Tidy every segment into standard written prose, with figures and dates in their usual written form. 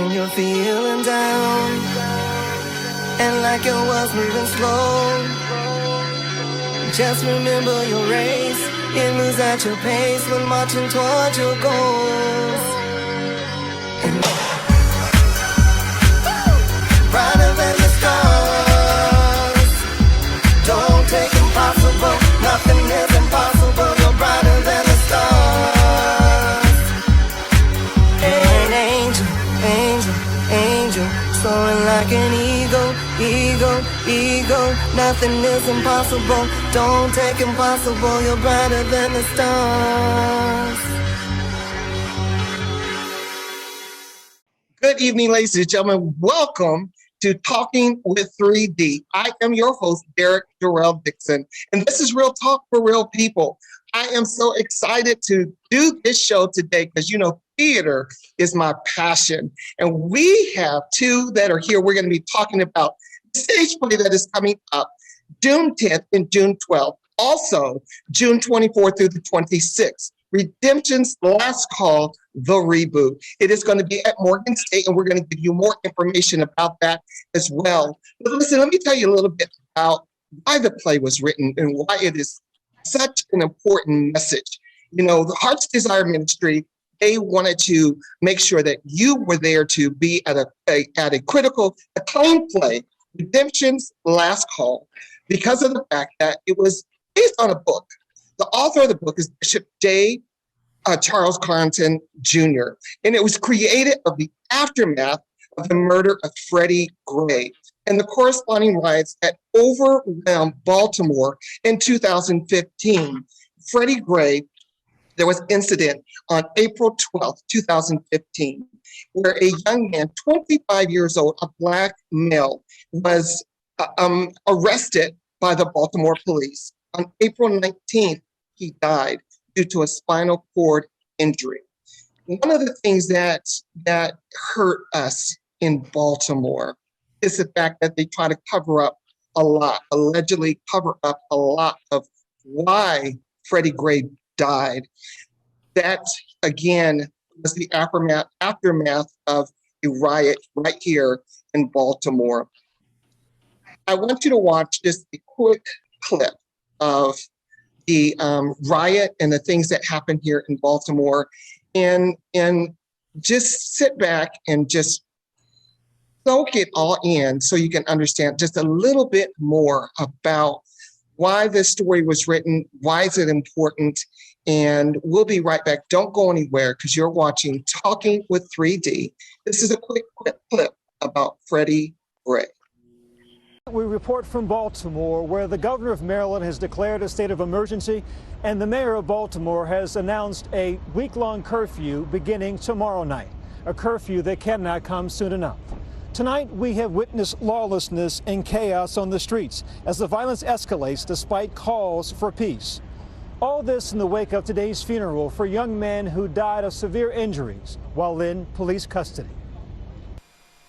when you're feeling down and like your world's moving slow. Just remember your race. You lose at your pace when marching towards your goals. And brighter than the stars. Don't take impossible. Nothing is impossible. You're brighter than the stars. An angel, angel, angel, soaring like an eagle, eagle, eagle. Nothing is impossible. Don't take impossible. You're brighter than the stars. Good evening, ladies and gentlemen. Welcome to Talking with 3D. I am your host, Derek Durrell Dixon, and this is Real Talk for Real People. I am so excited to do this show today because, you know, theater is my passion. And we have two that are here. We're going to be talking about the stage play that is coming up June 10th and June 12th. Also, June 24th through the 26th. Redemption's Last Call, the reboot. It is going to be at Morgan State, and we're going to give you more information about that as well. But listen, let me tell you a little bit about why the play was written and why it is such an important message. You know, the Heart's Desire Ministry, they wanted to make sure that you were there to be at a critical acclaimed play, Redemption's Last Call, because of the fact that it was based on a book. The author of the book is Bishop Charles Carrington Jr., and it was created of the aftermath of the murder of Freddie Gray and the corresponding riots that overwhelmed Baltimore in 2015. Freddie Gray, there was an incident on April 12th, 2015, where a young man, 25 years old, a Black male, was arrested by the Baltimore police. On April 19th, he died due to a spinal cord injury. One of the things that hurt us in Baltimore is the fact that they try to allegedly cover up a lot of why Freddie Gray died. That, again, was the aftermath of a riot right here in Baltimore. I want you to watch just a quick clip of the riot and the things that happened here in Baltimore, and just sit back and just soak it all in so you can understand just a little bit more about why this story was written, why is it important, and we'll be right back. Don't go anywhere because you're watching Talking with 3D. This is a quick clip about Freddie Gray. We report from Baltimore, where the governor of Maryland has declared a state of emergency, and the mayor of Baltimore has announced a week-long curfew beginning tomorrow night, a curfew that cannot come soon enough. Tonight, we have witnessed lawlessness and chaos on the streets as the violence escalates despite calls for peace. All this in the wake of today's funeral for a young man who died of severe injuries while in police custody.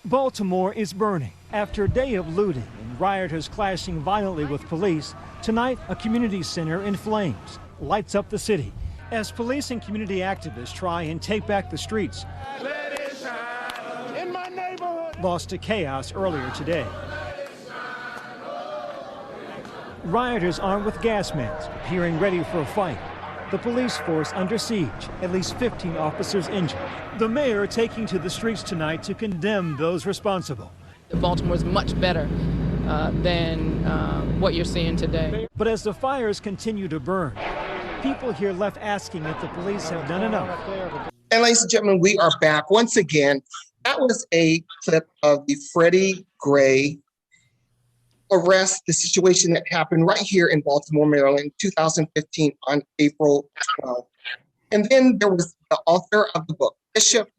Baltimore is burning. After a day of looting and rioters clashing violently with police, tonight a community center in flames lights up the city as police and community activists try and take back the streets. Let it shine in my neighborhood. Lost to chaos earlier today. Rioters armed with gas masks appearing ready for a fight. The police force under siege, at least 15 officers injured. The mayor taking to the streets tonight to condemn those responsible. Baltimore is much better than what you're seeing today. But as the fires continue to burn, people here left asking if the police have done enough. And ladies and gentlemen, we are back once again. That was a clip of the Freddie Gray arrest, the situation that happened right here in Baltimore, Maryland, 2015 on April 12th. And then there was the author of the book, Bishop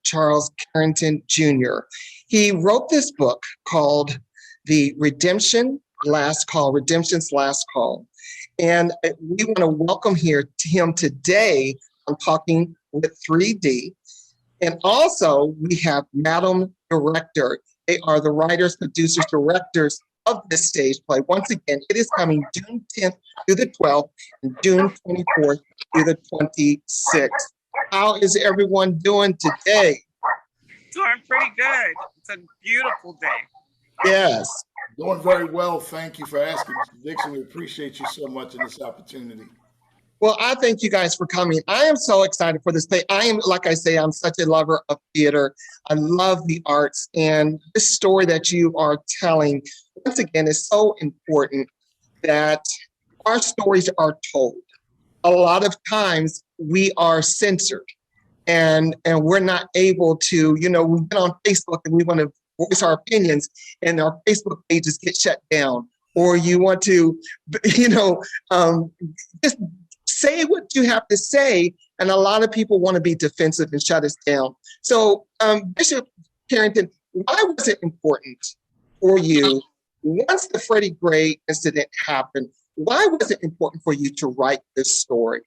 Charles Carrington Jr. He wrote this book called The Redemption's Last Call. And we want to welcome him today on Talking with 3D. And also we have Madam Director. They are the writers, producers, directors of this stage play. Once again, it is coming June 10th through the 12th and June 24th through the 26th. How is everyone doing today? doing pretty good. It's a beautiful day. Yes. Doing very well. Thank you for asking, Mr. Dixon. We appreciate you so much in this opportunity. Well, I thank you guys for coming. I am so excited for this day. I am, like I say, I'm such a lover of theater. I love the arts. And this story that you are telling, once again, is so important that our stories are told. A lot of times we are censored and we're not able to, you know, we've been on Facebook and we want to voice our opinions and our Facebook pages get shut down. Or you want to, you know, just say what you have to say, and a lot of people want to be defensive and shut us down. So, Bishop Carrington, why was it important for you, once the Freddie Gray incident happened, why was it important for you to write this story?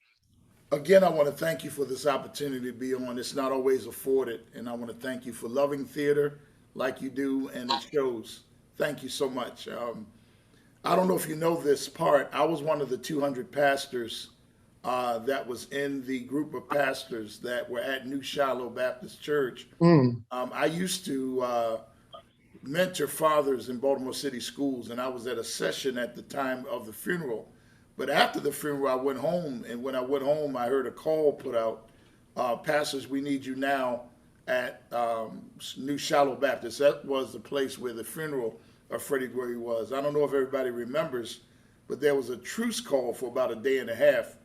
Again, I want to thank you for this opportunity to be on. It's not always afforded, and I want to thank you for loving theater like you do, and it shows. Thank you so much. I don't know if you know this part. I was one of the 200 pastors that was in the group of pastors that were at New Shiloh Baptist Church. I used to mentor fathers in Baltimore City schools, and I was at a session at the time of the funeral. But after the funeral, I went home, and when I went home, I heard a call put out, pastors, we need you now at New Shiloh Baptist. That was the place where the funeral of Freddie Gray was. I don't know if everybody remembers, but there was a truce call for about a day and a half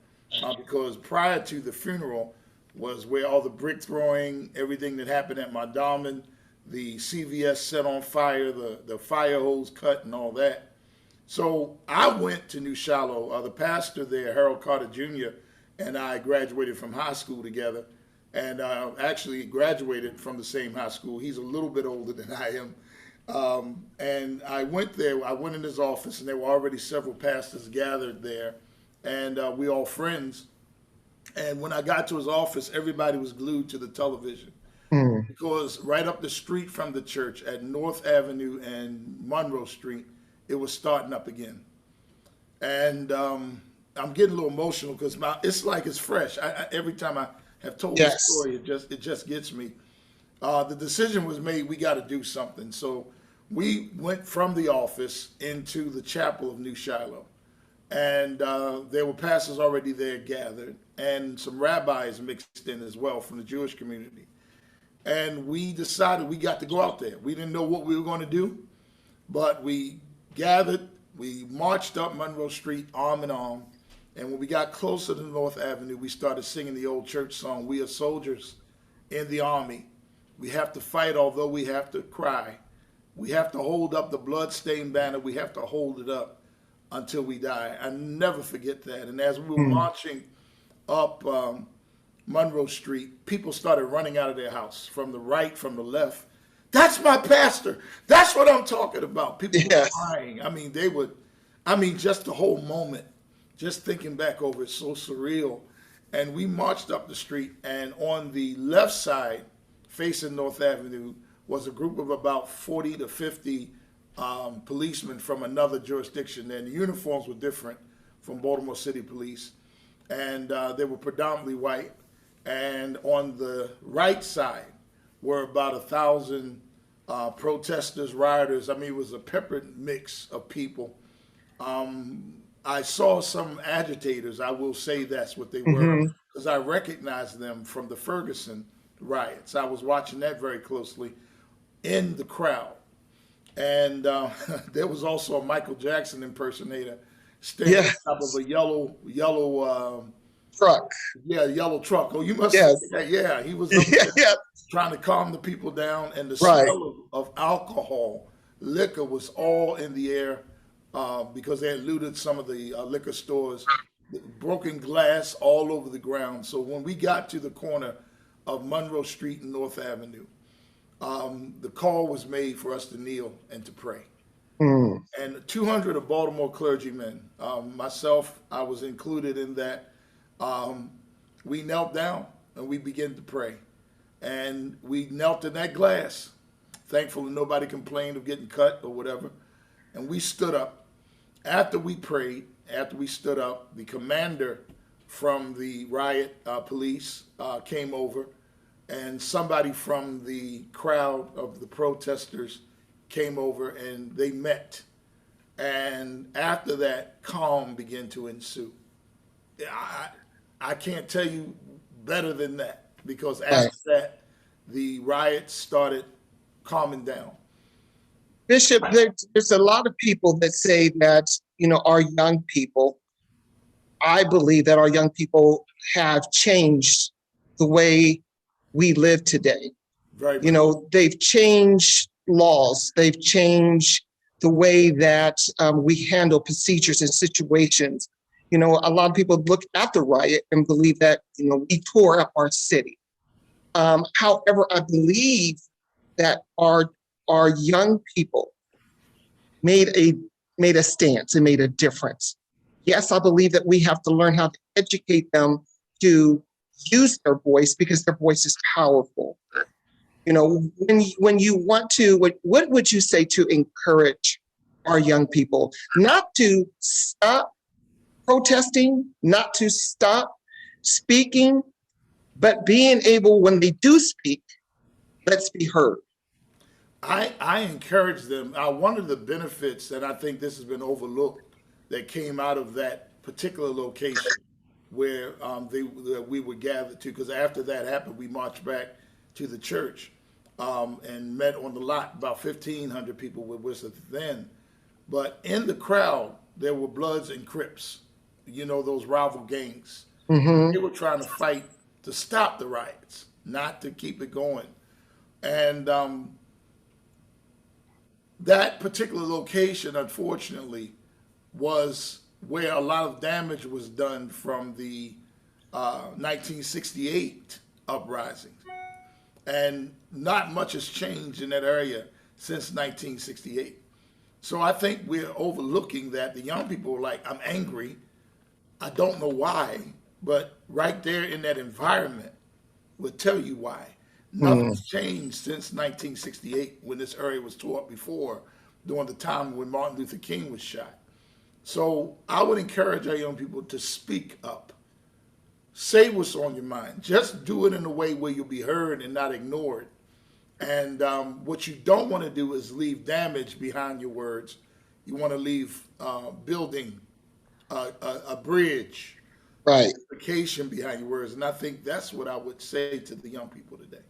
because prior to the funeral was where all the brick throwing, everything that happened at Mondawmin, the CVS set on fire, the fire hose cut and all that. So I went to New Shiloh. The pastor there, Harold Carter Jr., and I graduated from high school together, and actually graduated from the same high school. He's a little bit older than I am. And I went there. I went in his office, and there were already several pastors gathered there, and we all friends. And when I got to his office, everybody was glued to the television. Because right up the street from the church at North Avenue and Monroe Street, it was starting up again. And I'm getting a little emotional because it's like it's fresh. Every time I have told this story, it just gets me. The decision was made, we got to do something. So we went from the office into the chapel of New Shiloh. And there were pastors already there gathered, and some rabbis mixed in as well from the Jewish community. And we decided we got to go out there. We didn't know what we were going to do, but we gathered, we marched up Monroe Street arm in arm, and when we got closer to North Avenue, we started singing the old church song, "We are soldiers in the army. We have to fight although we have to cry. We have to hold up the blood-stained banner. We have to hold it up until we die." I never forget that. And as we were marching up Monroe Street, people started running out of their house from the right, from the left. That's my pastor. That's what I'm talking about. People were crying. I mean, just the whole moment, just thinking back over it, so surreal. And we marched up the street, and on the left side, facing North Avenue, was a group of about 40 to 50 policemen from another jurisdiction. And the uniforms were different from Baltimore City Police. And they were predominantly white. And on the right side were about 1,000 protesters, rioters. I mean, it was a peppered mix of people. I saw some agitators. I will say that's what they were, because I recognized them from the Ferguson riots. I was watching that very closely in the crowd. And there was also a Michael Jackson impersonator standing on top of a yellow truck. Yeah, yellow truck. Oh, you must say that. Yeah, he was up there trying to calm the people down, and the smell of alcohol, liquor was all in the air because they had looted some of the liquor stores, broken glass all over the ground. So when we got to the corner of Monroe Street and North Avenue, the call was made for us to kneel and to pray. And 200 of Baltimore clergymen, myself, I was included in that. We knelt down and we began to pray. And we knelt in that glass. Thankfully, nobody complained of getting cut or whatever. And we stood up. After we prayed, after we stood up, the commander from the riot police came over, and somebody from the crowd of the protesters came over and they met. And after that, calm began to ensue. I can't tell you better than that, because after that, the riots started calming down. Bishop, there's a lot of people that say that, our young people, I believe that our young people have changed the way we live today. Very much. They've changed laws. They've changed the way that we handle procedures and situations. A lot of people look at the riot and believe that, we tore up our city. However, I believe that our young people made a stance and made a difference. Yes, I believe that we have to learn how to educate them to use their voice, because their voice is powerful. When you want to, what would you say to encourage our young people not to stop protesting, not to stop speaking, but being able, when they do speak, let's be heard? I encourage them. One of the benefits, and I think this has been overlooked, that came out of that particular location where we were gathered to, because after that happened, we marched back to the church and met on the lot. About 1,500 people were with us then. But in the crowd, there were Bloods and Crips, those rival gangs. Mm-hmm. They were trying to fight to stop the riots, not to keep it going. And that particular location, unfortunately, was where a lot of damage was done from the 1968 uprising. And not much has changed in that area since 1968. So I think we're overlooking that. The young people are like, I'm angry. I don't know why, but right there in that environment will tell you why. Nothing's changed since 1968, when this area was tore up before, during the time when Martin Luther King was shot. So I would encourage our young people to speak up. Say what's on your mind. Just do it in a way where you'll be heard and not ignored. And what you don't want to do is leave damage behind your words. You want to leave building a bridge, right, vacation behind your words. And I think that's what I would say to the young people today.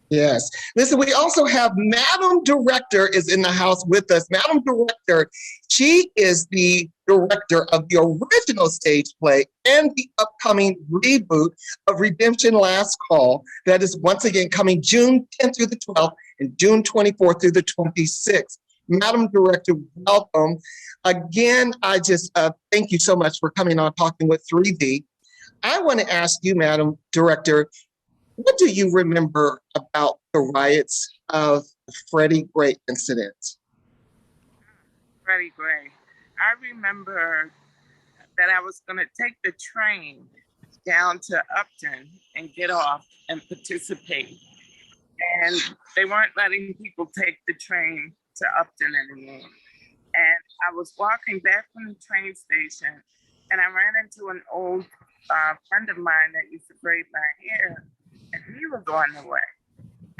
Yes. Listen, we also have Madam Director is in the house with us. Madam Director, she is the director of the original stage play and the upcoming reboot of Redemption Last Call. That is once again coming June 10th through the 12th and June 24th through the 26th. Madam Director, welcome. Again, I just thank you so much for coming on Talking with 3D. I want to ask you, Madam Director, what do you remember about the riots of the Freddie Gray incident? Freddie Gray. I remember that I was going to take the train down to Upton and get off and participate. And they weren't letting people take the train to Upton anymore. And I was walking back from the train station, and I ran into an old friend of mine that used to braid my hair, and he was on the way.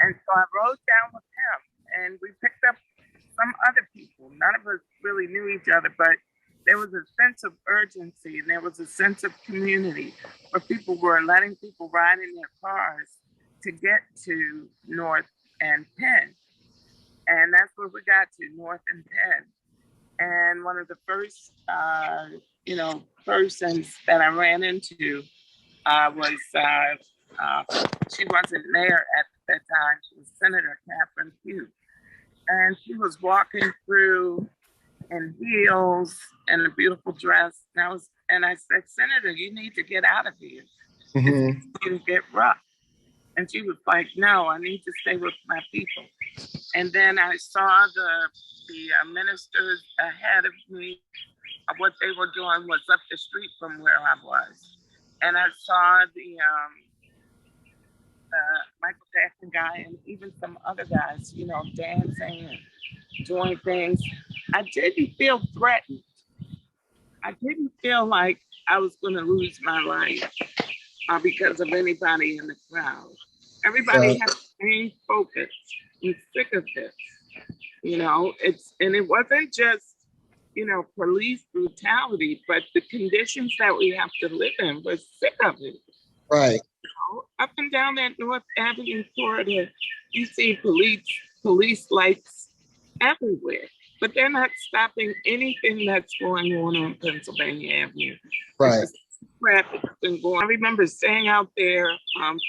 And so I rode down with him, and we picked up some other people. None of us really knew each other, but there was a sense of urgency, and there was a sense of community where people were letting people ride in their cars to get to North and Penn. And that's where we got to, North and Penn. And one of the first, persons that I ran into was, she wasn't mayor at that time. She was Senator Catherine Pugh. And she was walking through in heels and a beautiful dress. And I said, Senator, you need to get out of here. It's going to get rough. And she was like, no, I need to stay with my people. And then I saw the ministers ahead of me. What they were doing was up the street from where I was. And I saw the Michael Jackson guy and even some other guys, dancing and doing things. I didn't feel threatened. I didn't feel like I was going to lose my life because of anybody in the crowd. Everybody has the same focus. I'm sick of this. It wasn't just, police brutality, but the conditions that we have to live in. We're sick of it. Right. Up and down that North Avenue corridor, you see police lights everywhere, but they're not stopping anything that's going on Pennsylvania Avenue. Right. Traffic's been going. I remember staying out there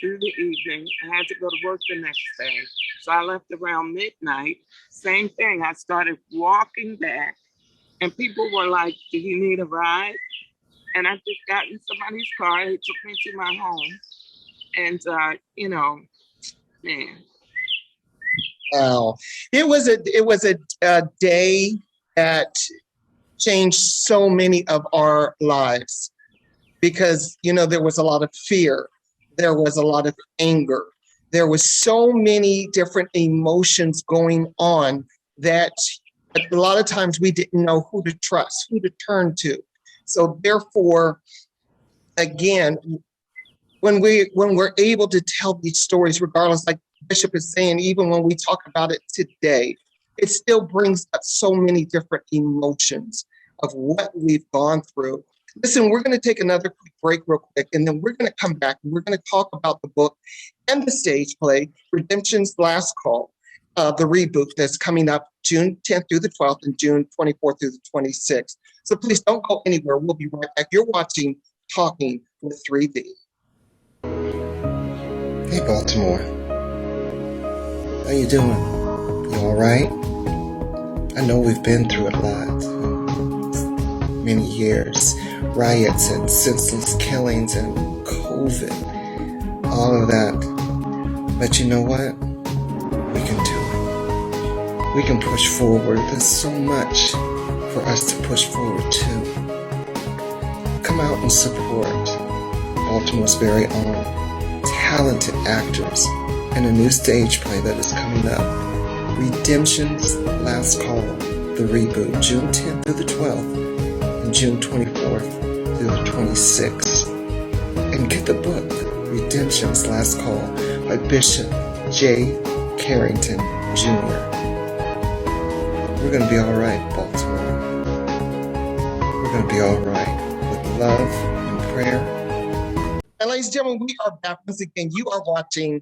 through the evening. I had to go to work the next day, so I left around midnight. Same thing. I started walking back, and people were like, "Do you need a ride?" And I just got in somebody's car. He took me to my home, and man. Wow. It was a day that changed so many of our lives because, there was a lot of fear. There was a lot of anger. There was so many different emotions going on that a lot of times we didn't know who to trust, who to turn to. So therefore, again, when we're able to tell these stories, regardless, like Bishop is saying, even when we talk about it today, it still brings up so many different emotions of what we've gone through. Listen, we're going to take another quick break real quick, and then we're going to come back and we're going to talk about the book and the stage play, Redemption's Last Call, the reboot that's coming up June 10th through the 12th and June 24th through the 26th. So please don't go anywhere. We'll be right back. You're watching Talking with 3D. Hey, Baltimore. How you doing? You all right? I know we've been through a lot. Many years. Riots and senseless killings and COVID. All of that. But you know what? We can do it. We can push forward. There's so much for us to push forward to. Come out and support Baltimore's very own talented actors and a new stage play that is coming up. Redemption's Last Call, the reboot, June 10th through the 12th and June 24th through the 26th. And get the book, Redemption's Last Call, by Bishop J. Carrington, Jr. We're going to be all right, Baltimore. We're going to be all right with love and prayer. And ladies and gentlemen, we are back once again. You are watching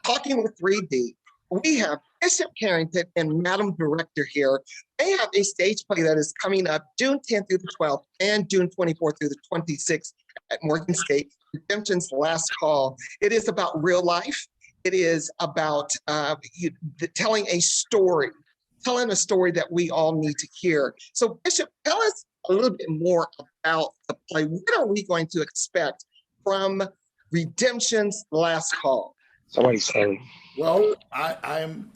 Talking with 3D. We have Bishop Carrington and Madam Director here. They have a stage play that is coming up June 10th through the 12th and June 24th through the 26th at Morgan State, Redemption's Last Call. It is about real life. It is about telling a story that we all need to hear. So Bishop, tell us a little bit more about the play. What are we going to expect from Redemption's Last Call? Somebody say. Well, I'm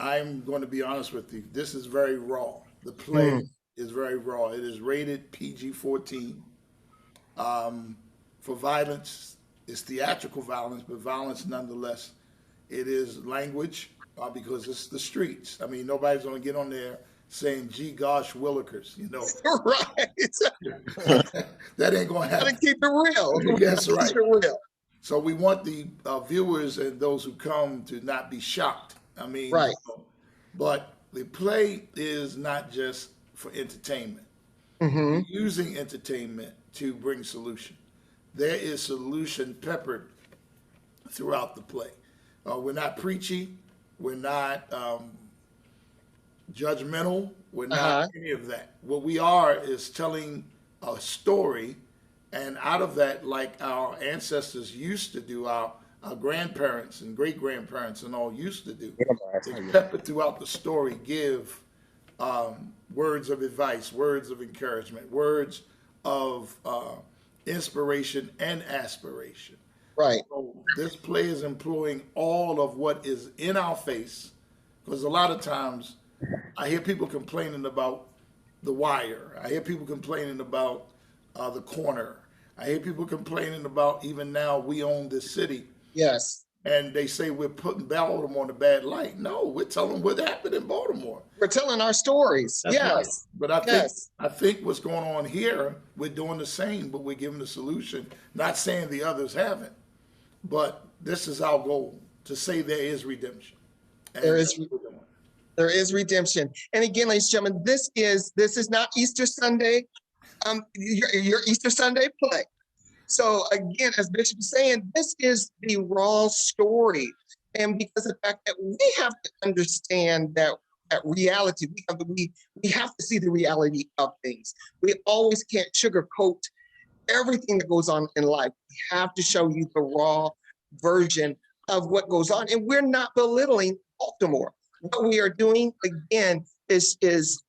going to be honest with you. This is very raw. The play is very raw. It is rated PG-14 for violence. It's theatrical violence, but violence nonetheless. It is language because it's the streets. I mean, nobody's going to get on there saying, "Gee, gosh, Willikers," Right. That ain't going to happen. Gotta keep it real. That's right. Keep it real. So we want the viewers and those who come to not be shocked. I mean, right. But the play is not just for entertainment. Mm-hmm. We're using entertainment to bring solution. There is solution peppered throughout the play. We're not preachy. We're not judgmental. We're not any of that. What we are is telling a story. And out of that, like our ancestors used to do, our grandparents and great-grandparents and all used to do, is pepper throughout the story, give words of advice, words of encouragement, words of inspiration and aspiration. Right. So this play is employing all of what is in our face, because a lot of times I hear people complaining about The Wire. I hear people complaining about The Corner. I hear people complaining about, even now, We Own This City. Yes. And they say we're putting Baltimore in a bad light. No, we're telling what happened in Baltimore. We're telling our stories. That's yes. Right. But I think what's going on here, we're doing the same, but we're giving the solution. Not saying the others haven't, but this is our goal. to say there is redemption. And There is redemption. And again, ladies and gentlemen, this is not Easter Sunday, your Easter Sunday play. So again, as Bishop is saying, this is the raw story. And because of the fact that we have to understand that reality, we have to see the reality of things. We always can't sugarcoat everything that goes on in life. We have to show you the raw version of what goes on. And we're not belittling Baltimore. What we are doing, again, is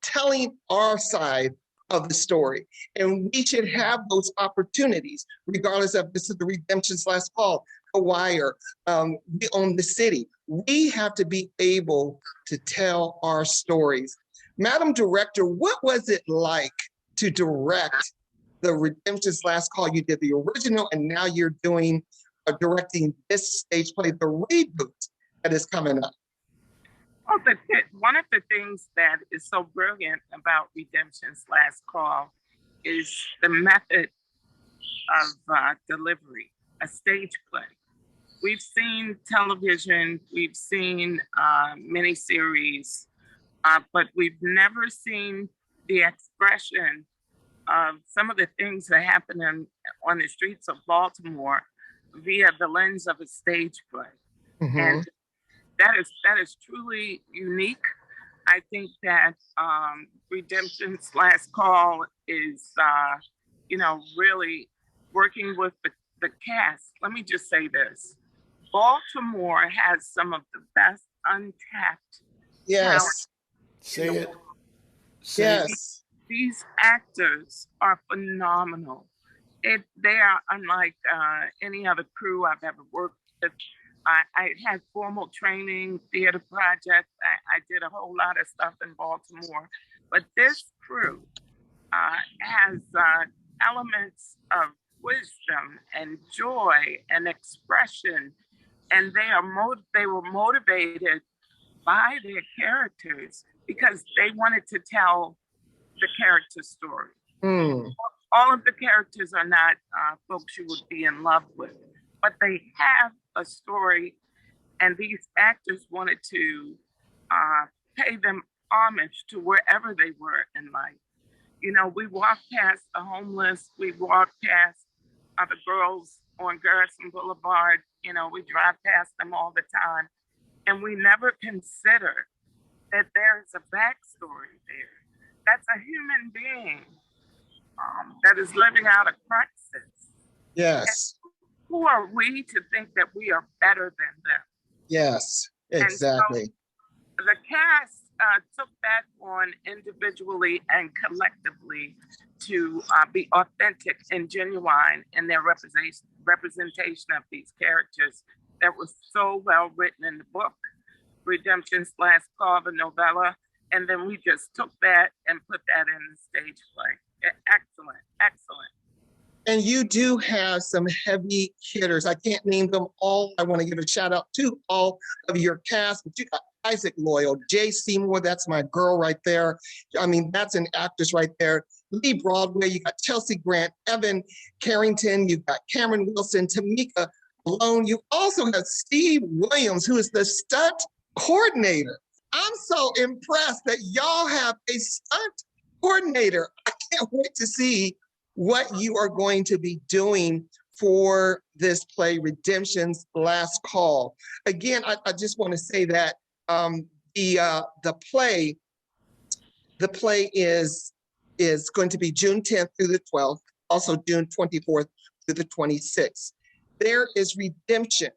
telling our side of the story. And we should have those opportunities, regardless of this is the redemption's last call, The Wire, we own the city. We have to be able to tell our stories. Madam Director, what was it like to direct the Redemption's Last Call? You did the original, and now you're doing directing this stage play, the reboot that is coming up. Well, one of the things that is so brilliant about Redemption's Last Call is the method of delivery, a stage play. We've seen television, we've seen miniseries, but we've never seen the expression of some of the things that happen on the streets of Baltimore via the lens of a stage play. Mm-hmm. And that is truly unique. I think that Redemption's Last Call is, really working with the cast. Let me just say this. Baltimore has some of the best untapped talent. Say it. Yes. These actors are phenomenal. They are unlike any other crew I've ever worked with. I had formal training, theater projects. I did a whole lot of stuff in Baltimore. But this crew has elements of wisdom and joy and expression. And they were motivated by their characters because they wanted to tell the character story. Mm. All of the characters are not folks you would be in love with, but they have a story, and these actors wanted to pay them homage to wherever they were in life. You know, we walk past the homeless, we walk past the girls on Garrison Boulevard, you know, we drive past them all the time, and we never consider that there's a backstory there. That's a human being that is living out a crisis. Yes. And who are we to think that we are better than them? Yes, exactly. And so the cast took that on individually and collectively to be authentic and genuine in their representation of these characters that was so well written in the book, Redemption's Last Call, the novella. And then we just took that and put that in the stage play. Excellent, excellent. And you do have some heavy hitters. I can't name them all. I want to give a shout out to all of your cast. But you got Isaac Loyal, Jay Seymour, that's my girl right there. I mean, that's an actress right there. Lee Broadway, you got Chelsea Grant, Evan Carrington, you've got Cameron Wilson, Tamika Malone. You also have Steve Williams, who is the stunt coordinator. I'm so impressed that y'all have a stunt coordinator. I can't wait to see what you are going to be doing for this play, Redemption's Last Call. Again, I just want to say that the play is going to be June 10th through the 12th, also June 24th through the 26th. There is redemption.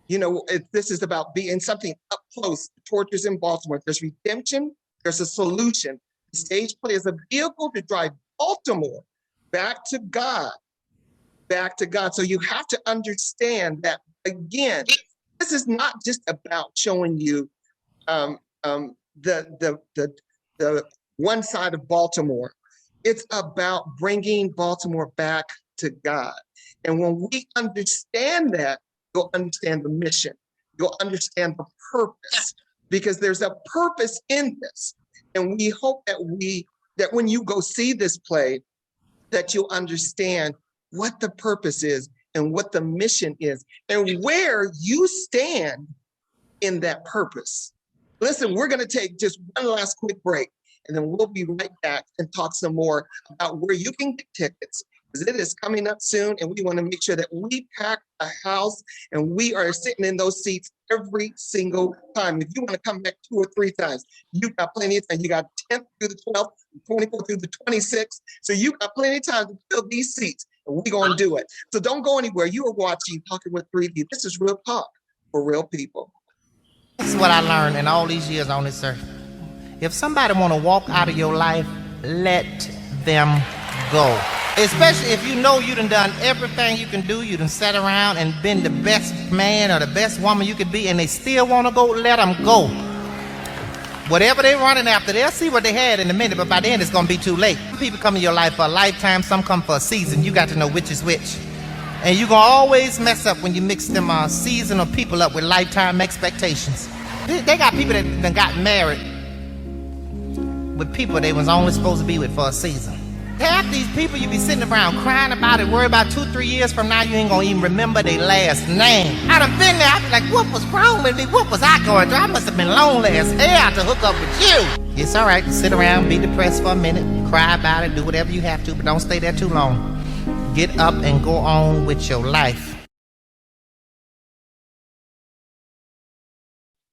You know, this is about being something up close, tortures in Baltimore. There's redemption, there's a solution. The stage play is a vehicle to drive Baltimore back to God, back to God. So you have to understand that, again, this is not just about showing you the one side of Baltimore. It's about bringing Baltimore back to God. And when we understand that, you'll understand the mission. You'll understand the purpose, because there's a purpose in this. And we hope that when you go see this play, that you'll understand what the purpose is and what the mission is and where you stand in that purpose. Listen, we're going to take just one last quick break, and then we'll be right back and talk some more about where you can get tickets, because it is coming up soon, and we want to make sure that we pack a house and we are sitting in those seats every single time. If you want to come back 2 or 3 times, you got plenty of time. You got 10th through the 12th, 24th through the 26th. So you got plenty of time to fill these seats, and we're going to do it. So don't go anywhere. You are watching Talking with 3D. This is Real Talk for Real People. This is what I learned in all these years on this earth. If somebody want to walk out of your life, let them go. Especially if you know you done everything you can do, you done sat around and been the best man or the best woman you could be, and they still want to go, let them go. Whatever they're running after, they'll see what they had in a minute, but by then it's going to be too late. Some people come in your life for a lifetime, some come for a season. You got to know which is which. And you're going to always mess up when you mix them seasonal people up with lifetime expectations. They got people that done got married with people they was only supposed to be with for a season. Half these people you be sitting around crying about it, worry about 2, 3 years from now you ain't gonna even remember their last name. I done been there, I be like, what was wrong with me? What was I going through? I must have been lonely as hell to hook up with you. It's all right to sit around, be depressed for a minute, cry about it, do whatever you have to, but don't stay there too long. Get up and go on with your life.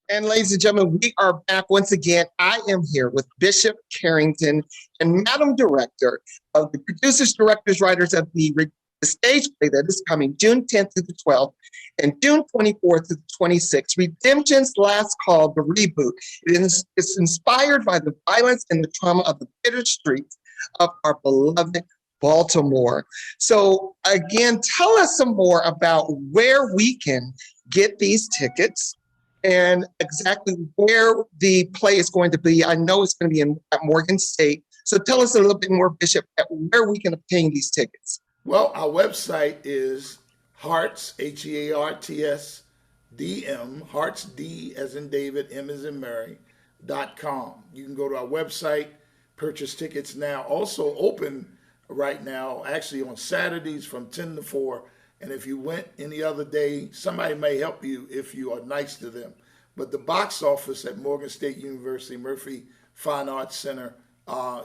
And ladies and gentlemen, we are back once again. I am here with Bishop Carrington and Madam Director of the producers, directors, writers of the stage play that is coming June 10th through the 12th and June 24th through the 26th, Redemption's Last Call, the reboot. It's inspired by the violence and the trauma of the bitter streets of our beloved Baltimore. So again, tell us some more about where we can get these tickets and exactly where the play is going to be. I know it's going to be at Morgan State. So tell us a little bit more, Bishop, at where we can obtain these tickets. Well, our website is Hearts, Hearts, DM, Hearts, D as in David, M as in Mary, .com. You can go to our website, purchase tickets now. Also open right now, actually on Saturdays from 10 to 4. And if you went any other day, somebody may help you if you are nice to them. But the box office at Morgan State University, Murphy Fine Arts Center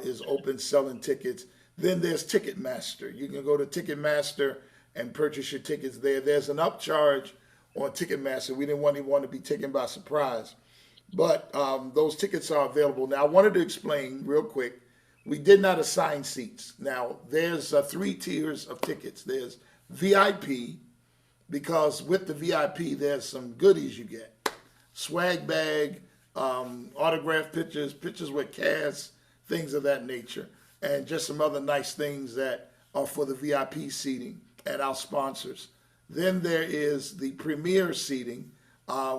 is open selling tickets. Then there's Ticketmaster. You can go to Ticketmaster and purchase your tickets there. There's an upcharge on Ticketmaster. We didn't want anyone to be taken by surprise. But those tickets are available. Now, I wanted to explain real quick. We did not assign seats. Now, there's 3 tiers of tickets. There's VIP, because with the VIP, there's some goodies you get. Swag bag, autographed pictures, pictures with casts, things of that nature, and just some other nice things that are for the VIP seating and our sponsors. Then there is the premier seating,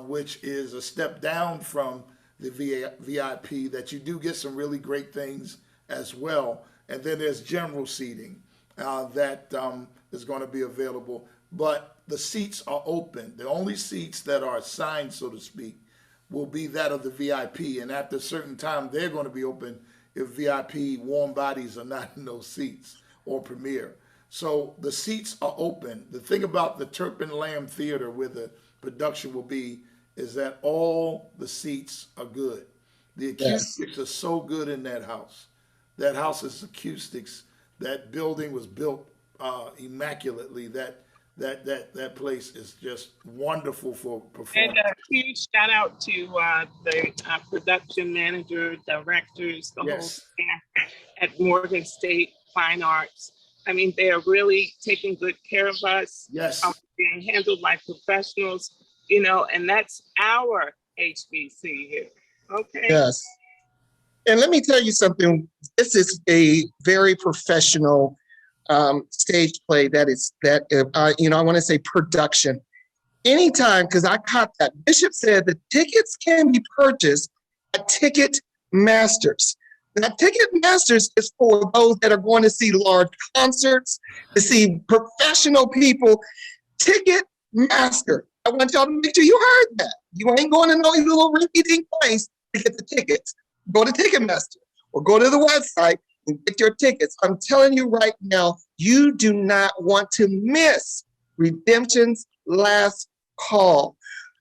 which is a step down from the VIP, that you do get some really great things as well. And then there's general seating that is going to be available. But the seats are open. The only seats that are assigned, so to speak, will be that of the VIP. And after a certain time, they're going to be open if VIP warm bodies are not in those seats, or premier. So the seats are open. The thing about the Turpin Lamb Theater, where the production will be, is that all the seats are good. The acoustics are so good in that house. That house's acoustics, that building was built immaculately. That place is just wonderful for performance. And a huge shout out to the production manager, directors, the whole staff at Morgan State Fine Arts. I mean, they are really taking good care of us. Yes. Being handled like professionals, you know, and that's our HBC here. Okay. Yes. And let me tell you something. This is a very professional stage play I want to say production. Anytime, because I caught that. Bishop said the tickets can be purchased at Ticketmasters. Now, Ticketmasters is for those that are going to see large concerts, to see professional people. Ticketmaster. I want y'all to make sure you heard that. You ain't going to no little rinky-dink place to get the tickets. Go to Ticketmaster or go to the website and get your tickets. I'm telling you right now, you do not want to miss Redemption's Last Call.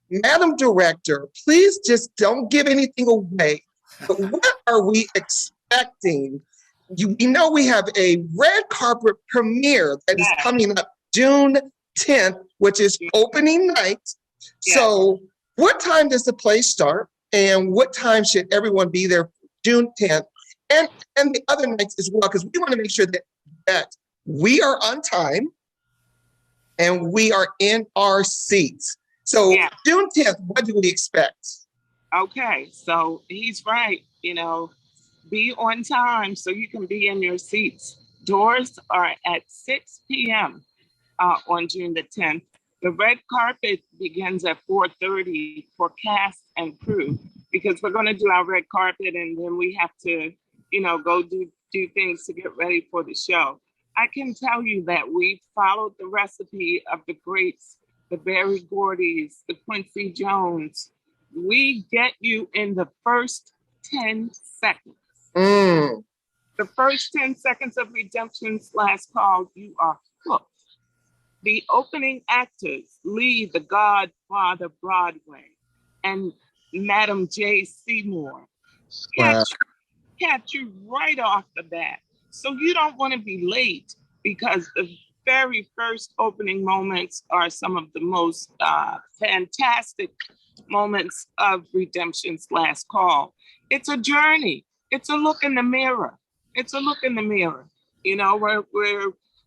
Madam Director, please just don't give anything away. But what are we expecting? We know we have a red carpet premiere that is coming up June 10th, which is opening night. So what time does the play start? And what time should everyone be there June 10th? And the other nights as well, because we want to make sure that we are on time and we are in our seats. So June 10th, what do we expect? Okay, so he's right. Be on time so you can be in your seats. Doors are at 6 p.m. On June the 10th. The red carpet begins at 4:30 for cast and crew, because we're going to do our red carpet and then we have to, go do things to get ready for the show. I can tell you that we followed the recipe of the greats, the Berry Gordy's, the Quincy Jones. We get you in the first 10 seconds. The first 10 seconds of Redemption's Last Call, you are hooked. The opening actors, Lee, the Godfather Broadway, and Madam J. Seymour, catch you right off the bat. So you don't want to be late, because the very first opening moments are some of the most fantastic moments of Redemption's Last Call. It's a journey. It's a look in the mirror. It's a look in the mirror.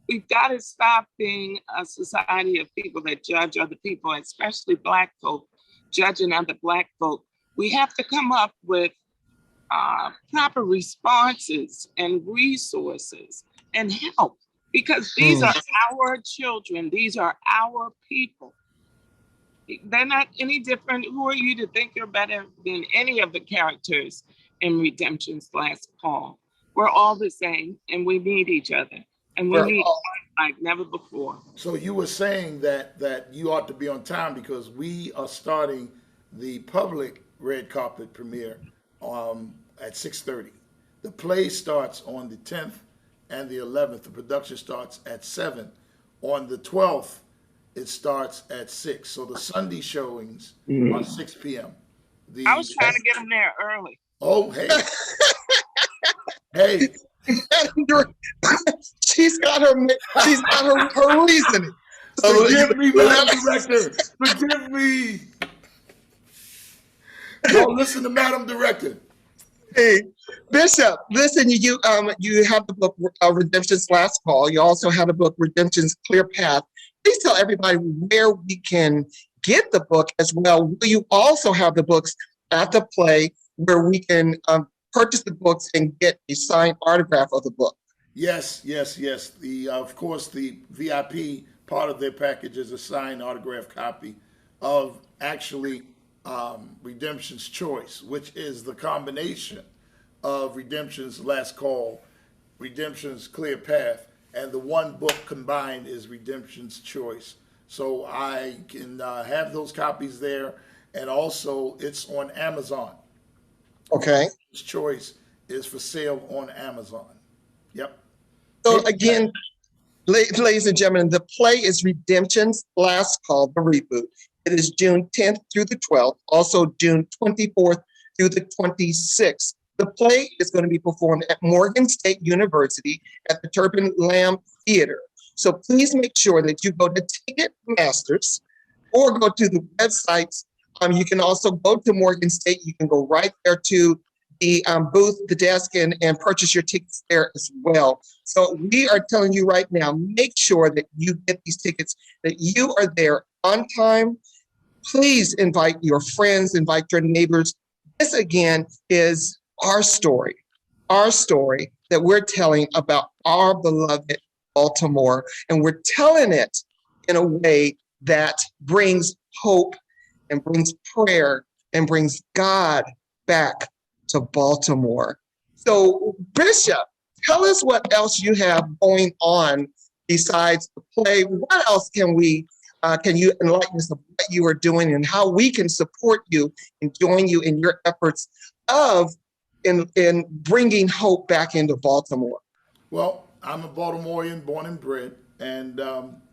We've got to stop being a society of people that judge other people, especially Black folk, judging other Black folk. We have to come up with proper responses and resources and help, because these are our children. These are our people. They're not any different. Who are you to think you're better than any of the characters in Redemption's Last Call? We're all the same, and we need each other, and we need like never before. So you were saying that you ought to be on time, because we are starting the public red carpet premiere at 6:30. The play starts on the 10th and the 11th. The production starts at 7. On the 12th, it starts at 6. So the Sunday showings are 6 p.m. I was trying to get them there early. Oh, hey. Hey. She's got her reasoning. Forgive me, Madam Director. Forgive me. Don't listen to Madam Director. Hey, Bishop, listen, you have the book Redemption's Last Call. You also have the book Redemption's Clear Path. Please tell everybody where we can get the book as well. Will you also have the books at the play where we can purchase the books and get a signed autograph of the book? Yes. Of course, the VIP part of their package is a signed autograph copy of actually Redemption's Choice, which is the combination of Redemption's Last Call, Redemption's Clear Path, and the one book combined is Redemption's Choice. So I can have those copies there, and also it's on Amazon. Okay. Choice is for sale on Amazon. Yep. So again, ladies and gentlemen, the play is Redemption's Last Call, the reboot. It is June 10th through the 12th, also June 24th through the 26th. The play is going to be performed at Morgan State University at the Turpin Lamb Theater. So please make sure that you go to Ticketmasters or go to the websites. You can also go to Morgan State. You can go right there to the booth, the desk, and purchase your tickets there as well. So we are telling you right now, make sure that you get these tickets, that you are there on time. Please invite your friends, invite your neighbors. This, again, is our story that we're telling about our beloved Baltimore. And we're telling it in a way that brings hope and brings prayer and brings God back to Baltimore. So, Bishop, tell us what else you have going on besides the play. What else can you enlighten us of what you are doing and how we can support you and join you in your efforts in bringing hope back into Baltimore? Well, I'm a Baltimorean, born and bred. and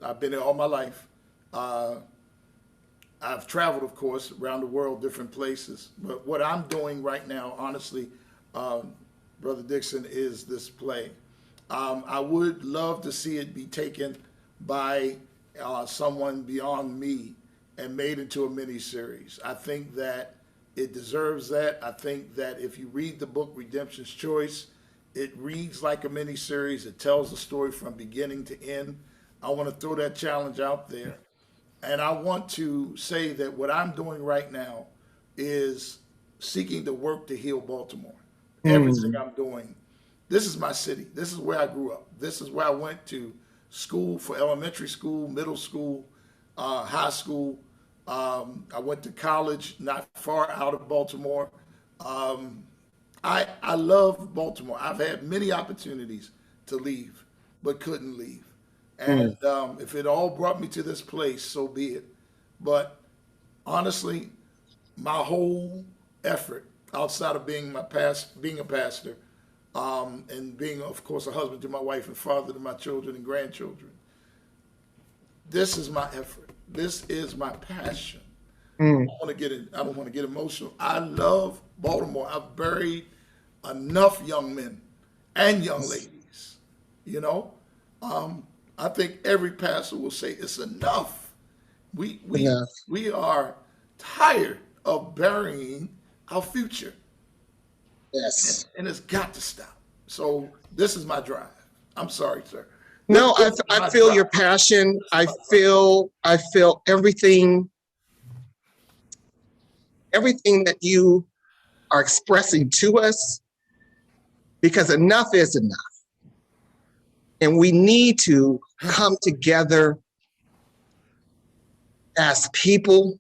I've been there all my life. I've traveled, of course, around the world, different places. But what I'm doing right now, honestly, Brother Dixon, is this play. I would love to see it be taken by someone beyond me and made into a miniseries. I think that it deserves that. I think that if you read the book Redemption's Choice, it reads like a miniseries. It tells the story from beginning to end. I want to throw that challenge out there. And I want to say that what I'm doing right now is seeking to work to heal Baltimore. Everything I'm doing. This is my city. This is where I grew up. This is where I went to school for elementary school, middle school, high school. I went to college not far out of Baltimore. I love Baltimore. I've had many opportunities to leave, but couldn't leave. And if it all brought me to this place, so be it. But honestly, my whole effort outside of being being a pastor, and being, of course, a husband to my wife and father to my children and grandchildren, this is my effort. This is my passion. I don't want to get emotional. I love Baltimore. I've buried enough young men and young ladies. You know, I think every pastor will say it's enough. We are tired of burying our future. Yes. And it's got to stop. So this is my drive. I'm sorry, sir. No, I feel your passion. I feel everything that you are expressing to us, because enough is enough. And we need to come together as people,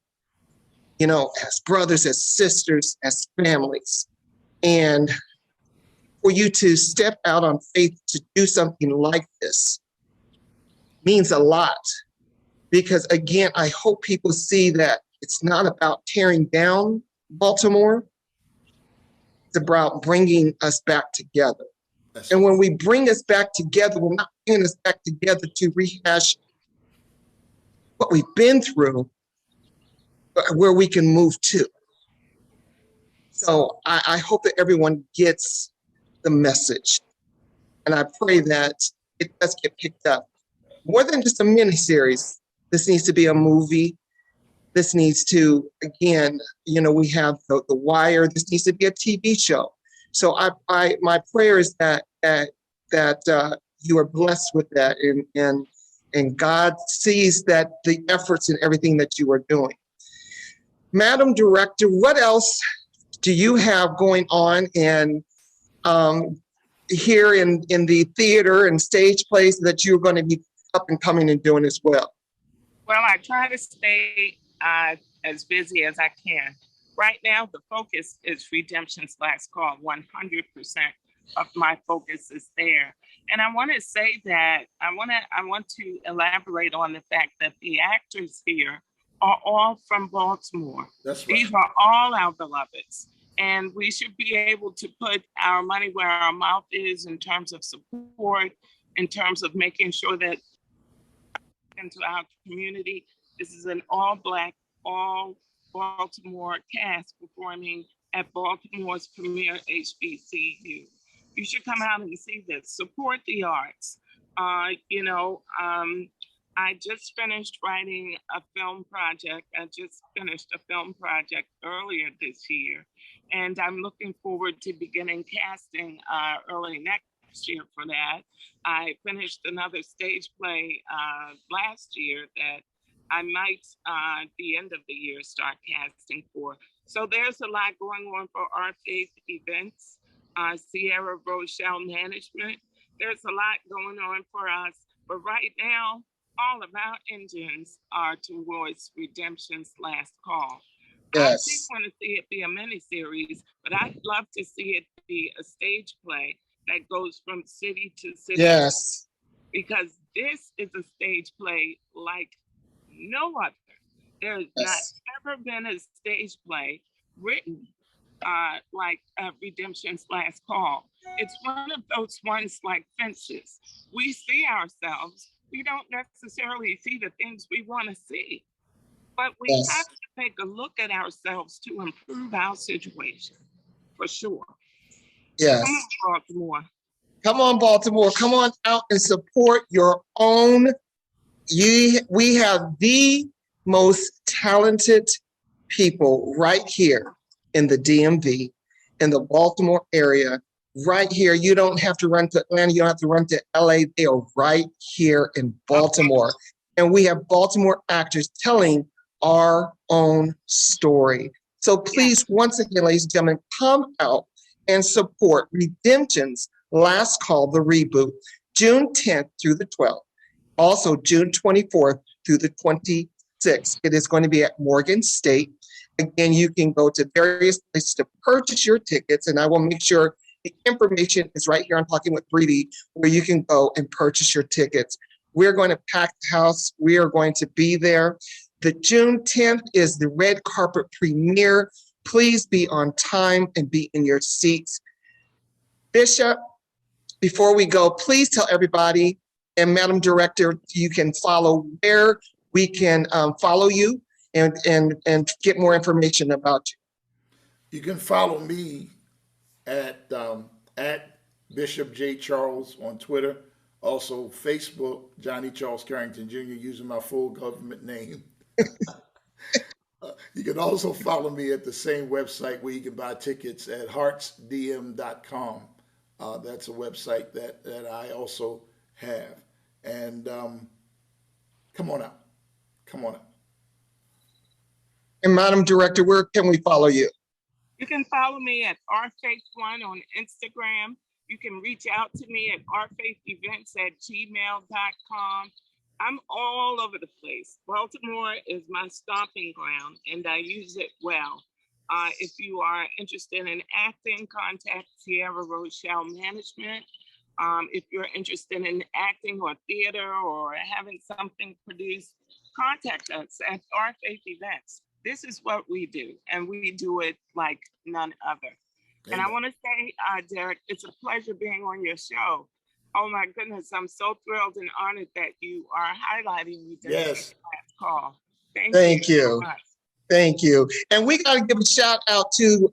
you know, as brothers, as sisters, as families. And for you to step out on faith to do something like this means a lot. Because again, I hope people see that it's not about tearing down Baltimore. It's about bringing us back together. And when we bring us back together, we're not bringing us back together to rehash what we've been through, but where we can move to. So I hope that everyone gets the message. And I pray that it does get picked up. More than just a miniseries, this needs to be a movie. This needs to, again, you know, we have the Wire. This needs to be a TV show. So my prayer is that you are blessed with that, and God sees that the efforts and everything that you are doing. Madam Director, what else do you have going on and here in the theater and stage plays that you're going to be up and coming and doing as well? Well, I try to stay as busy as I can. Right now, the focus is Redemption's Last Call. 100% of my focus is there. And I want to say that I want to elaborate on the fact that the actors here are all from Baltimore. That's right. These are all our beloveds. And we should be able to put our money where our mouth is in terms of support, in terms of making sure that into our community. This is an all-Black, all Baltimore cast performing at Baltimore's premier HBCU. You should come out and see this. Support the arts. I just finished writing a film project. I just finished a film project earlier this year, and I'm looking forward to beginning casting early next year for that. I finished another stage play last year that I might, at the end of the year, start casting for. So there's a lot going on for our faith events, Sierra Rochelle Management. There's a lot going on for us. But right now, all of our engines are towards Redemption's Last Call. Yes. I just want to see it be a miniseries, but I'd love to see it be a stage play that goes from city to city. Yes. Because this is a stage play like no other. There's not ever been a stage play written like Redemption's Last Call. It's one of those ones like Fences. We see ourselves, we don't necessarily see the things we want to see. But we Yes. have to take a look at ourselves to improve our situation, for sure. Yes. Come on, Baltimore. Come on, Baltimore. Come on out and support your own. We have the most talented people right here in the DMV, in the Baltimore area, right here. You don't have to run to Atlanta. You don't have to run to LA. They are right here in Baltimore. And we have Baltimore actors telling our own story. So please, once again, ladies and gentlemen, come out and support Redemption's Last Call, the reboot, June 10th through the 12th. Also, June 24th through the 26th. It is going to be at Morgan State. Again, you can go to various places to purchase your tickets, and I will make sure the information is right here on Talking with 3D, where you can go and purchase your tickets. We're going to pack the house. We are going to be there. The June 10th is the red carpet premiere. Please be on time and be in your seats. Bishop, before we go, please tell everybody, and Madam Director, you can follow where we can follow you and get more information about you. You can follow me at Bishop J. Charles on Twitter. Also, Facebook, Johnny Charles Carrington Jr., using my full government name. You can also follow me at the same website where you can buy tickets at heartsdm.com. That's a website that I also have. And come on out. Come on out. And Madam Director, where can we follow you? You can follow me at rfaith1 on Instagram. You can reach out to me at rfaithevents@gmail.com. I'm all over the place. Baltimore is my stomping ground, and I use it well. If you are interested in acting, contact Sierra Rochelle Management. If you're interested in acting or theater or having something produced, contact us at Our Faith Events. This is what we do, and we do it like none other. And I want to say, Derek, it's a pleasure being on your show. Oh my goodness, I'm so thrilled and honored that you are highlighting me during this last call. Thank you so much. Thank you. And we got to give a shout out to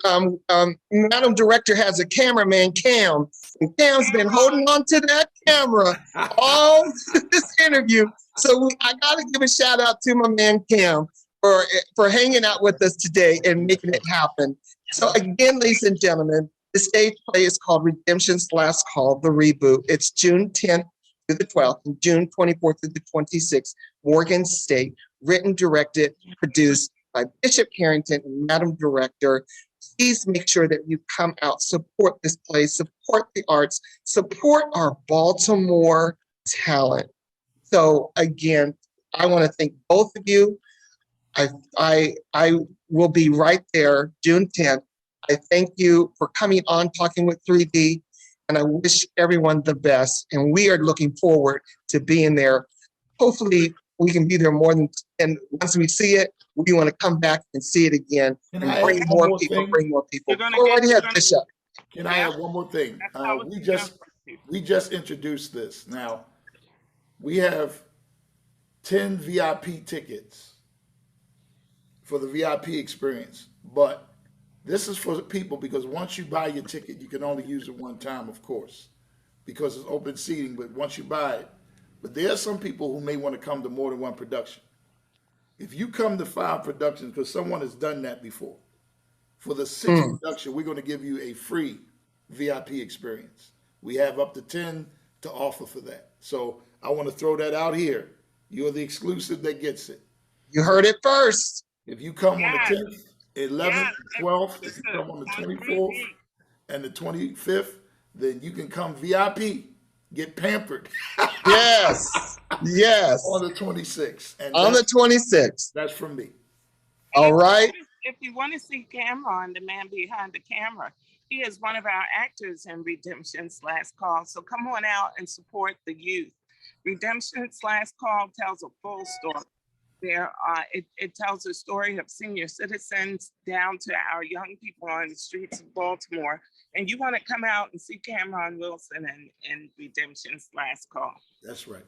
Madam Director has a cameraman, Cam. And Cam's been holding on to that camera all this interview. So I got to give a shout out to my man, Cam, for hanging out with us today and making it happen. So again, ladies and gentlemen, the stage play is called Redemption's Last Call, the reboot. It's June 10th through the 12th and June 24th through the 26th, Morgan State, written, directed, produced by Bishop Carrington and Madam Director. Please make sure that you come out, support this play, support the arts, support our Baltimore talent. So again, I want to thank both of you. I will be right there June 10th. I thank you for coming on Talking with 3D, and I wish everyone the best. And we are looking forward to being there. Hopefully, we can be there more than, and once we see it, we want to come back and see it again and bring more people. Go right ahead, Bishop. Can I add one more thing? We just introduced this. Now, we have 10 VIP tickets for the VIP experience, but this is for the people because once you buy your ticket, you can only use it one time, of course, because it's open seating, but once you buy it, but there are some people who may want to come to more than one production. If you come to 5 productions, because someone has done that before, for the 6th production, we're going to give you a free VIP experience. We have up to 10 to offer for that. So I want to throw that out here. You're the exclusive that gets it. You heard it first. If you come on the 10th, 11th, 12th, if you come on the 24th and the 25th, then you can come VIP, get pampered. Yes, yes. On the 26th. And on the 26th. That's from me. All right. If you want to see Cameron, the man behind the camera, he is one of our actors in Redemption's Last Call. So come on out and support the youth. Redemption's Last Call tells a full story. It tells a story of senior citizens down to our young people on the streets of Baltimore. And you want to come out and see Cameron Wilson in Redemption's Last Call. That's right.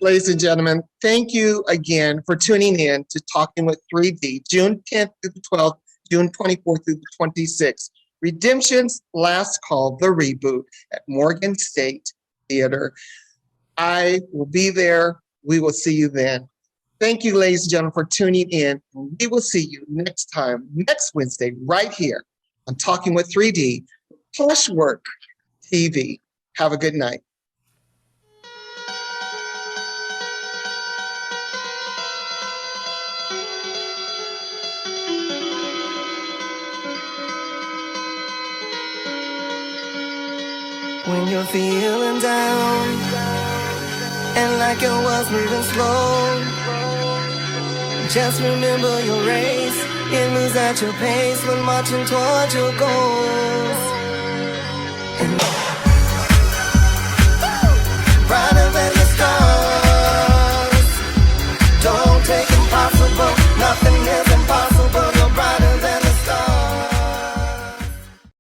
Ladies and gentlemen, thank you again for tuning in to Talking with 3D, June 10th through the 12th, June 24th through the 26th. Redemption's Last Call, the reboot at Morgan State Theater. I will be there. We will see you then. Thank you, ladies and gentlemen, for tuning in. We will see you next time, next Wednesday, right here on Talking with 3D, Plushwork TV. Have a good night. When you're feeling down and like your world's moving slow, just remember your race. It moves at your pace when marching towards your goals.